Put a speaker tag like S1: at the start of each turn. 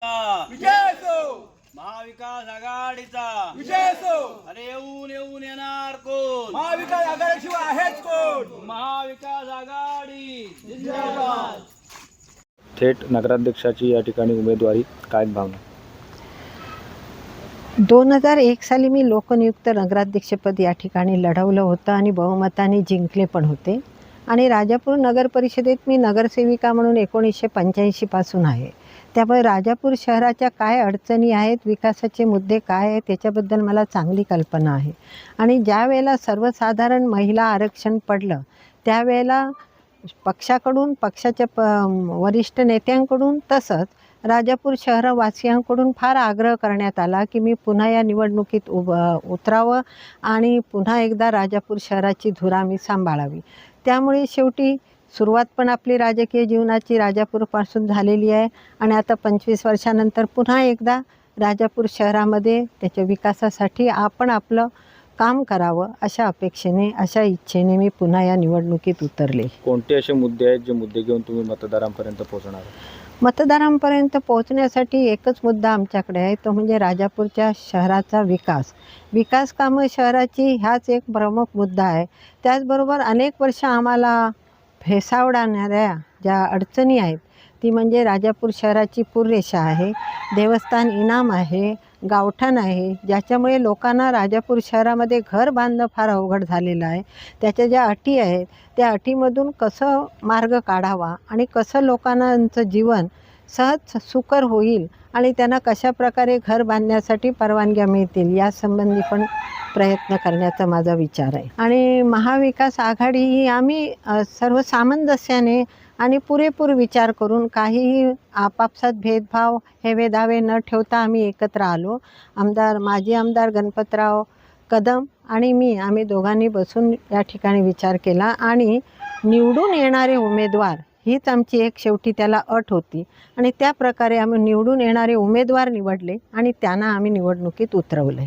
S1: विजय असो,
S2: महाविकास आघाडीचा
S1: विजय असो.
S2: अरे येऊन येऊन येणार कोण?
S1: महाविकास आघाडीशिवाय आहेच कोण?
S2: महाविकास आघाडी जिंदाबाद.
S3: थेट नगराध्यक्षाची या ठिकाणी उमेदवारी, काय भावना?
S4: 2001 साली मी लोकनियुक्त नगराध्यक्षपद या ठिकाणी लढवलं होतं आणि बहुमताने जिंकले पण होते. आणि राजापूर नगर परिषदेत मी नगरसेविका म्हणून 1985 पासून आहे. त्यामुळे राजापूर शहराच्या काय अडचणी आहेत, विकासाचे मुद्दे काय आहेत त्याच्याबद्दल मला चांगली कल्पना आहे. आणि ज्या वेळेला सर्वसाधारण महिला आरक्षण पडलं त्यावेळेला पक्षाकडून, पक्षाच्या वरिष्ठ नेत्यांकडून तसंच राजापूर शहरवासियांकडून फार आग्रह करण्यात आला की मी पुन्हा या निवडणुकीत उतरावं आणि पुन्हा एकदा राजापूर शहराची धुरा मी सांभाळावी. त्यामुळे शेवटी सुरुवात पण आपली राजकीय जीवनाची राजापूरपासून झालेली आहे आणि आता 25 वर्षानंतर पुन्हा एकदा राजापूर शहरामध्ये त्याच्या विकासासाठी आपण आपलं काम करावं अशा अपेक्षेने, अशा इच्छेने मी पुन्हा या निवडणुकीत उतरले.
S3: कोणते असे मुद्दे आहेत जे मुद्दे घेऊन तुम्ही मतदारांपर्यंत पोहोचणार?
S4: मतदारांपर्यंत पोहोचण्यासाठी एकच मुद्दा आमच्याकडे आहे, तो म्हणजे राजापूरच्या शहराचा विकास. विकास कामं शहराची ह्याच एक प्रमुख मुद्दा आहे. त्याचबरोबर अनेक वर्ष आम्हाला भेसावणाऱ्या ज्या अडचणी आहेत ती म्हणजे राजापूर शहराची पूररेषा आहे, देवस्थान इनाम आहे, गावठाण आहे, ज्याच्यामुळे लोकांना राजापूर शहरामध्ये घर बांधणं फार अवघड झालेलं आहे. त्याच्या ज्या अटी आहेत त्या अटीमधून कसं मार्ग काढावा आणि कसं लोकांचं जीवन सहज सुकर होईल आणि त्यांना कशाप्रकारे घर बांधण्यासाठी परवानग्या मिळतील यासंबंधी पण प्रयत्न करण्याचा माझा विचार आहे. आणि महाविकास आघाडी ही आम्ही सर्व सामंजस्याने आणि पुरेपूर विचार करून काहीही आपापसात भेदभाव हेवे दावे न ठेवता आम्ही एकत्र आलो. माजी आमदार गणपतराव कदम आणि मी, आम्ही दोघांनी बसून या ठिकाणी विचार केला आणि निवडून येणारे उमेदवार हीच आमची एक शेवटी त्याला अट होती आणि त्या प्रकारे आम्ही निवडून येणारे उमेदवार निवडले आणि त्यांना आम्ही निवडणुकीत उतरवले.